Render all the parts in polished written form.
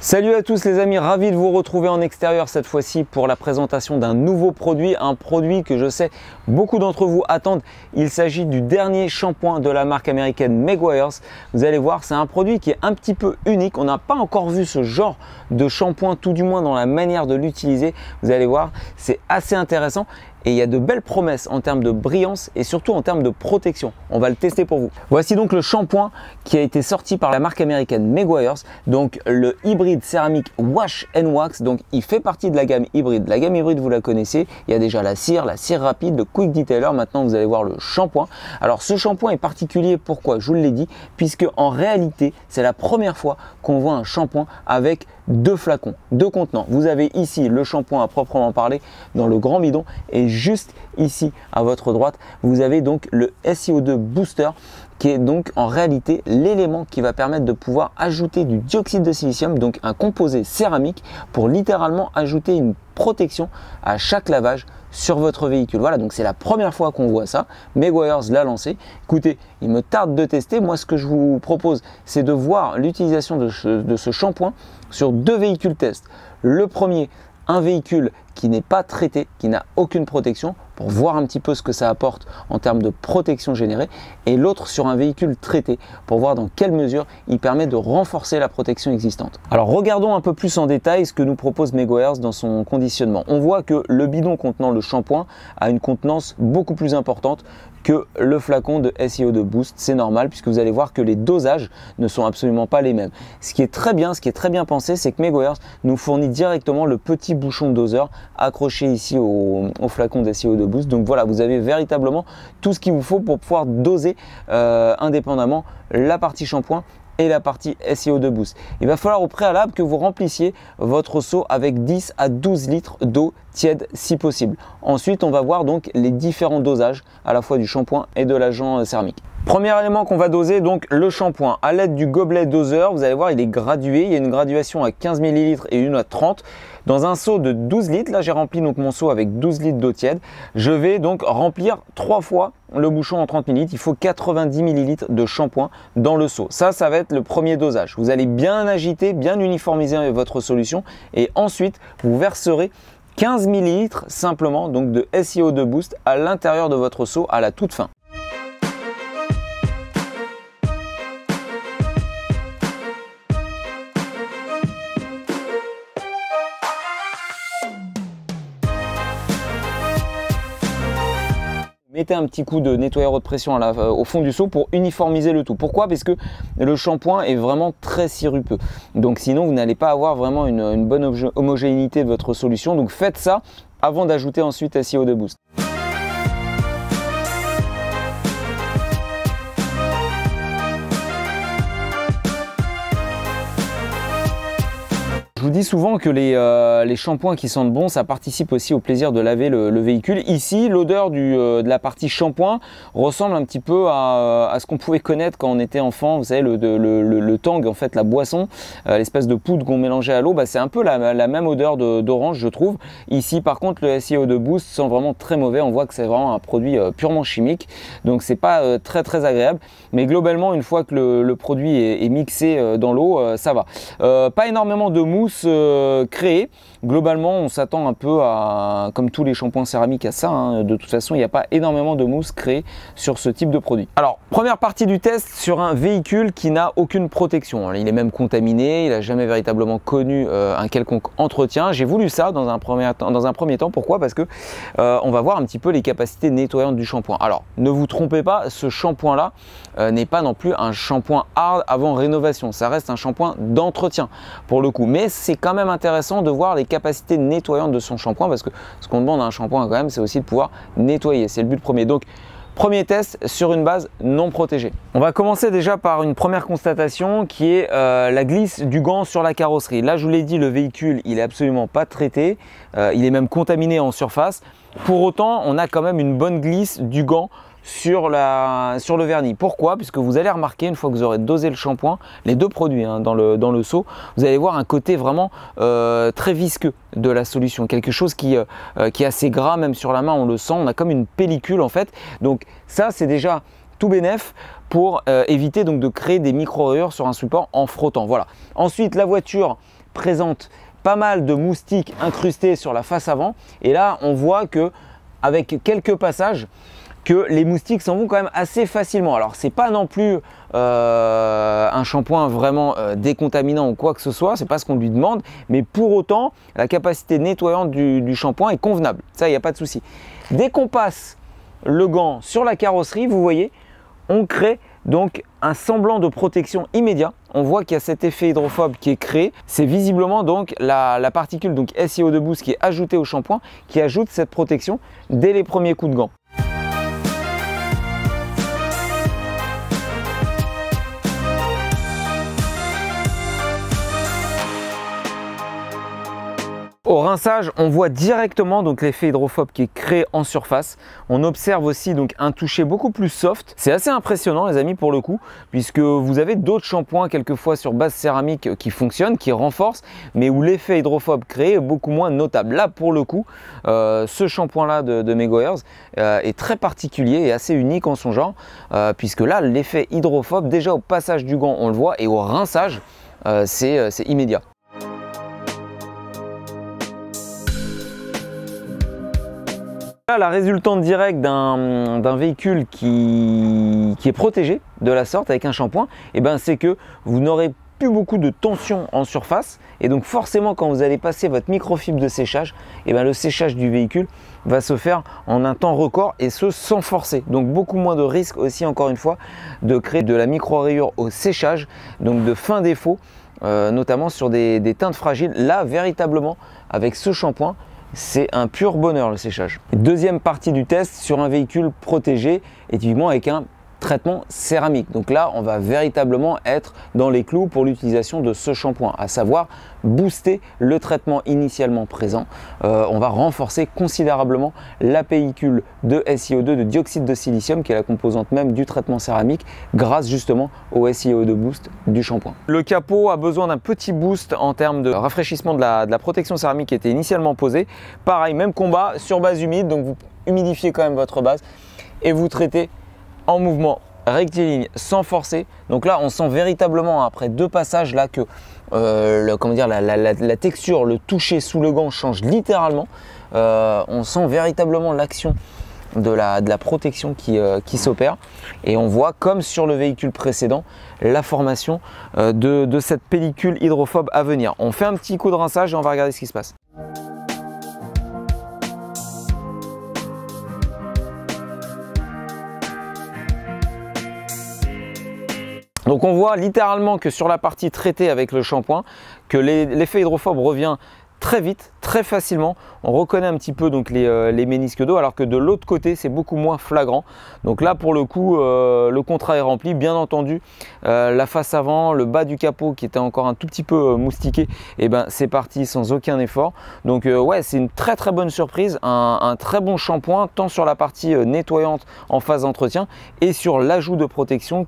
Salut à tous les amis, ravi de vous retrouver en extérieur cette fois-ci pour la présentation d'un nouveau produit, un produit que je sais beaucoup d'entre vous attendent. Il s'agit du dernier shampoing de la marque américaine Meguiar's. Vous allez voir, c'est un produit qui est un petit peu unique. On n'a pas encore vu ce genre de shampoing, tout du moins dans la manière de l'utiliser. Vous allez voir, c'est assez intéressant. Et il y a de belles promesses en termes de brillance et surtout en termes de protection. On va le tester pour vous. Voici donc le shampoing qui a été sorti par la marque américaine Meguiar's, donc le hybride céramique Wash & Wax. Donc il fait partie de la gamme hybride. La gamme hybride, vous la connaissez. Il y a déjà la cire rapide, le Quick Detailer. Maintenant, vous allez voir le shampoing. Alors ce shampoing est particulier, pourquoi? Je vous l'ai dit, puisque en réalité, c'est la première fois qu'on voit un shampoing avec deux flacons, deux contenants. Vous avez ici le shampoing à proprement parler dans le grand bidon et juste ici à votre droite, vous avez donc le SiO2 Booster qui est donc en réalité l'élément qui va permettre de pouvoir ajouter du dioxyde de silicium, donc un composé céramique pour littéralement ajouter une protection à chaque lavage sur votre véhicule. Voilà, donc c'est la première fois qu'on voit ça. Meguiar's l'a lancé. Écoutez, il me tarde de tester. Moi, ce que je vous propose, c'est de voir l'utilisation de ce shampoing sur deux véhicules test. Le premier, un véhicule qui n'est pas traité, qui n'a aucune protection, pour voir un petit peu ce que ça apporte en termes de protection générée, et l'autre sur un véhicule traité, pour voir dans quelle mesure il permet de renforcer la protection existante. Alors regardons un peu plus en détail ce que nous propose Meguiar's dans son conditionnement. On voit que le bidon contenant le shampoing a une contenance beaucoup plus importante que le flacon de SiO2 Boost. C'est normal puisque vous allez voir que les dosages ne sont absolument pas les mêmes. Ce qui est très bien pensé, c'est que Meguiar's nous fournit directement le petit bouchon doseur accroché ici au flacon de SiO2 Boost. Donc voilà, vous avez véritablement tout ce qu'il vous faut pour pouvoir doser indépendamment la partie shampoing et la partie SiO2 Boost. Il va falloir au préalable que vous remplissiez votre seau avec 10 à 12 litres d'eau tiède si possible. Ensuite, on va voir donc les différents dosages à la fois du shampoing et de l'agent céramique. Premier élément qu'on va doser, donc le shampoing à l'aide du gobelet doseur. Vous allez voir, il est gradué. Il y a une graduation à 15 ml et une à 30. Dans un seau de 12 litres, là j'ai rempli donc mon seau avec 12 litres d'eau tiède. Je vais donc remplir 3 fois le bouchon en 30 ml. Il faut 90 ml de shampoing dans le seau. Ça va être le premier dosage. Vous allez bien agiter, bien uniformiser votre solution et ensuite vous verserez 15 ml simplement donc de SiO2 Boost à l'intérieur de votre seau à la toute fin. Mettez un petit coup de nettoyeur haute pression au fond du seau pour uniformiser le tout. Pourquoi? Parce que le shampoing est vraiment très sirupeux. Donc sinon, vous n'allez pas avoir vraiment une bonne homogénéité de votre solution. Donc faites ça avant d'ajouter ensuite SiO2 Boost. Je vous dis souvent que les shampoings qui sentent bon, ça participe aussi au plaisir de laver le véhicule. Ici, l'odeur de la partie shampoing ressemble un petit peu à ce qu'on pouvait connaître quand on était enfant. Vous savez, le Tang, en fait, la boisson, l'espèce de poudre qu'on mélangeait à l'eau, c'est un peu la même odeur d'orange, je trouve. Ici, par contre, le SiO2 Boost sent vraiment très mauvais. On voit que c'est vraiment un produit purement chimique. Donc, c'est pas très agréable. Mais globalement, une fois que le produit est mixé dans l'eau, ça va. Pas énormément de mousse créée. Globalement, on s'attend un peu à, comme tous les shampoings céramiques, à ça. De toute façon, il n'y a pas énormément de mousse créée sur ce type de produit. Alors, première partie du test sur un véhicule qui n'a aucune protection. Il est même contaminé, il n'a jamais véritablement connu un quelconque entretien. J'ai voulu ça dans un premier temps. Pourquoi? Parce que on va voir un petit peu les capacités nettoyantes du shampoing. Alors, ne vous trompez pas, ce shampoing-là n'est pas non plus un shampoing hard avant rénovation. Ça reste un shampoing d'entretien pour le coup. Mais c'est quand même intéressant de voir les capacités nettoyantes de son shampoing parce que ce qu'on demande à un shampoing quand même, c'est aussi de pouvoir nettoyer. C'est le but premier. Donc, premier test sur une base non protégée. On va commencer déjà par une première constatation qui est la glisse du gant sur la carrosserie. Là, je vous l'ai dit, le véhicule, il est absolument pas traité. Il est même contaminé en surface. Pour autant, on a quand même une bonne glisse du gant sur le vernis. Pourquoi? Puisque vous allez remarquer, une fois que vous aurez dosé le shampoing, les deux produits dans le seau, vous allez voir un côté vraiment très visqueux de la solution. Quelque chose qui est assez gras, même sur la main, on le sent. On a comme une pellicule en fait. Donc ça, c'est déjà tout bénef pour éviter donc de créer des micro-rayures sur un support en frottant. Voilà. Ensuite, la voiture présente pas mal de moustiques incrustés sur la face avant. Et là, on voit que avec quelques passages, que les moustiques s'en vont quand même assez facilement. Alors c'est pas non plus un shampoing vraiment décontaminant ou quoi que ce soit, c'est pas ce qu'on lui demande, mais pour autant la capacité nettoyante du shampoing est convenable, ça il n'y a pas de souci. Dès qu'on passe le gant sur la carrosserie, vous voyez, on crée donc un semblant de protection immédiat. On voit qu'il y a cet effet hydrophobe qui est créé. C'est visiblement donc la particule donc SiO2 Boost qui est ajoutée au shampoing, qui ajoute cette protection dès les premiers coups de gant. Au rinçage, on voit directement donc l'effet hydrophobe qui est créé en surface. On observe aussi donc un toucher beaucoup plus soft. C'est assez impressionnant les amis pour le coup, puisque vous avez d'autres shampoings quelquefois sur base céramique qui fonctionnent, qui renforcent, mais où l'effet hydrophobe créé est beaucoup moins notable. Là pour le coup, ce shampoing là de Megoyers est très particulier et assez unique en son genre, puisque là l'effet hydrophobe déjà au passage du gant on le voit, et au rinçage c'est immédiat. Là, la résultante directe d'un véhicule qui est protégé de la sorte avec un shampoing, c'est que vous n'aurez plus beaucoup de tension en surface, et donc forcément quand vous allez passer votre microfibre de séchage, le séchage du véhicule va se faire en un temps record, et ce sans forcer. Donc beaucoup moins de risques aussi, encore une fois, de créer de la micro-rayure au séchage, donc de fin défaut, notamment sur des teintes fragiles. Là véritablement avec ce shampoing, c'est un pur bonheur le séchage. Deuxième partie du test sur un véhicule protégé, et typiquement avec un traitement céramique. Donc là, on va véritablement être dans les clous pour l'utilisation de ce shampoing, à savoir booster le traitement initialement présent. On va renforcer considérablement la pellicule de SiO2, de dioxyde de silicium, qui est la composante même du traitement céramique, grâce justement au SiO2 Boost du shampoing. Le capot a besoin d'un petit boost en termes de rafraîchissement de la protection céramique qui était initialement posée. Pareil, même combat sur base humide, donc vous humidifiez quand même votre base et vous traitez en mouvement rectiligne sans forcer. Donc là on sent véritablement après deux passages là que la texture, le toucher sous le gant change littéralement. On sent véritablement l'action de la protection qui s'opère, et on voit comme sur le véhicule précédent la formation de cette pellicule hydrophobe à venir. On fait un petit coup de rinçage et on va regarder ce qui se passe. Donc on voit littéralement que sur la partie traitée avec le shampoing, que l'effet hydrophobe revient très vite, très facilement. On reconnaît un petit peu donc les ménisques d'eau, alors que de l'autre côté c'est beaucoup moins flagrant. Donc là pour le coup le contrat est rempli. Bien entendu la face avant, le bas du capot qui était encore un tout petit peu moustiqué, c'est parti sans aucun effort. Donc ouais, c'est une très très bonne surprise, un très bon shampoing tant sur la partie nettoyante en phase d'entretien et sur l'ajout de protection.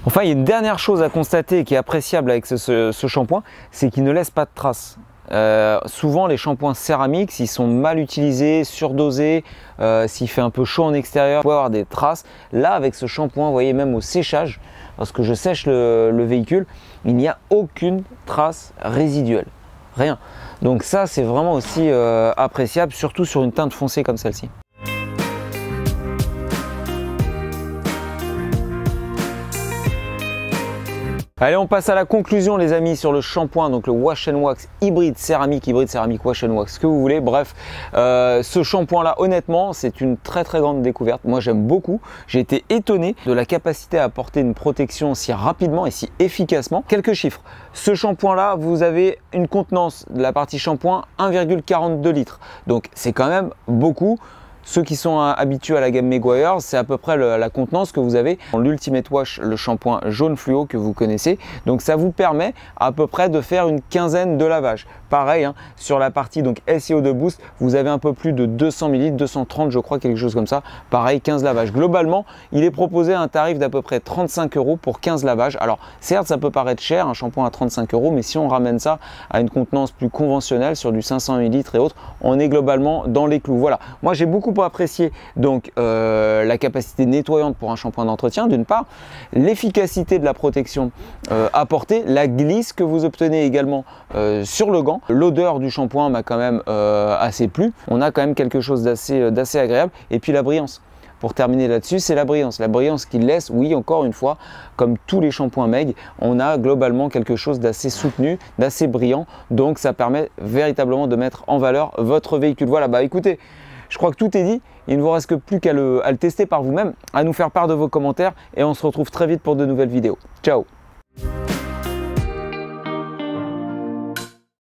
Enfin, il y a une dernière chose à constater qui est appréciable avec ce shampoing, c'est qu'il ne laisse pas de traces. Souvent les shampoings céramiques, s'ils sont mal utilisés, surdosés, s'il fait un peu chaud en extérieur, il peut avoir des traces. Là avec ce shampoing, vous voyez, même au séchage, lorsque je sèche le véhicule, il n'y a aucune trace résiduelle, rien. Donc ça c'est vraiment aussi appréciable, surtout sur une teinte foncée comme celle-ci. Allez, on passe à la conclusion les amis sur le shampoing, donc le Wash and Wax hybride céramique Wash and Wax, ce que vous voulez. Bref, ce shampoing là honnêtement c'est une très très grande découverte. Moi j'aime beaucoup, j'ai été étonné de la capacité à apporter une protection si rapidement et si efficacement. Quelques chiffres, ce shampoing là vous avez une contenance de la partie shampoing 1,42 litres, donc c'est quand même beaucoup. Ceux qui sont habitués à la gamme Megoyers, c'est à peu près la contenance que vous avez dans l'Ultimate Wash, le shampoing jaune fluo que vous connaissez. Donc ça vous permet à peu près de faire une quinzaine de lavages. pareil, hein, sur la partie donc SiO2 Boost, vous avez un peu plus de 200 ml, 230 je crois, quelque chose comme ça. Pareil, 15 lavages. Globalement, il est proposé à un tarif d'à peu près 35 € pour 15 lavages. Alors certes, ça peut paraître cher, un shampoing à 35 €, mais si on ramène ça à une contenance plus conventionnelle sur du 500 ml et autres, on est globalement dans les clous. Voilà, moi j'ai beaucoup apprécié donc la capacité nettoyante pour un shampoing d'entretien d'une part, l'efficacité de la protection apportée, la glisse que vous obtenez également sur le gant. L'odeur du shampoing m'a quand même assez plu. On a quand même quelque chose d'assez agréable. Et puis la brillance. Pour terminer là-dessus, c'est la brillance. La brillance qui laisse, oui, encore une fois, comme tous les shampoings Meg, on a globalement quelque chose d'assez soutenu, d'assez brillant. Donc ça permet véritablement de mettre en valeur votre véhicule. Voilà, bah écoutez, je crois que tout est dit. Il ne vous reste que plus qu'à le tester par vous-même, à nous faire part de vos commentaires et on se retrouve très vite pour de nouvelles vidéos. Ciao!